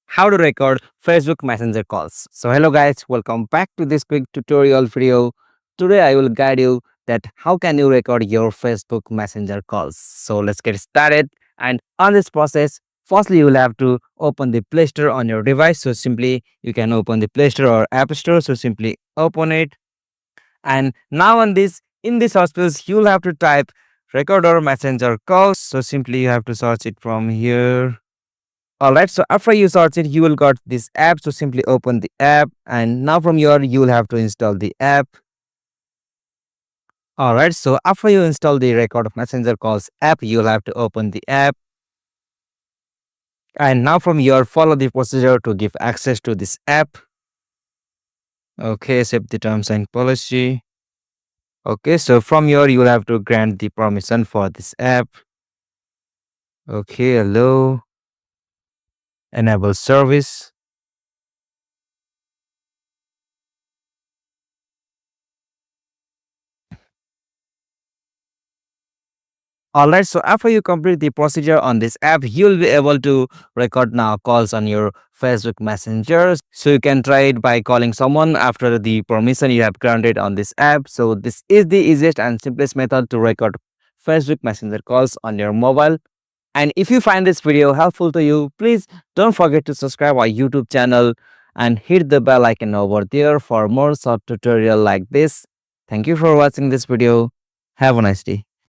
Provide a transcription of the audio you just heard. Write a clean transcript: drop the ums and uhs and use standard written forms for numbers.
how to record Facebook Messenger calls. So hello guys, welcome back to this quick tutorial video. Today I will guide you that how can you record your Facebook Messenger calls. So let's get started. And on this process, firstly you will have to open the Play Store on your device. So simply you can open the Play Store or App Store. So simply open it. And now on this in this hospitals you will have to type recorder messenger calls. So simply you have to search it from here. Alright, so after you search it, you will got this app. So simply open the app, and now from here you will have to install the app. Alright, so after you install the Record of Messenger Calls app, you will have to open the app. And now from here, follow the procedure to give access to this app. Okay, accept the terms and policy. Okay, so from here you will have to grant the permission for this app. Okay, hello. Enable service. Alright, so after you complete the procedure on this app, you'll be able to record now calls on your Facebook Messenger. So you can try it by calling someone after the permission you have granted on this app. So this is the easiest and simplest method to record Facebook Messenger calls on your mobile. And if you find this video helpful to you, please don't forget to subscribe our YouTube channel and hit the bell icon over there for more short tutorial like this. Thank you for watching this video. Have a nice day.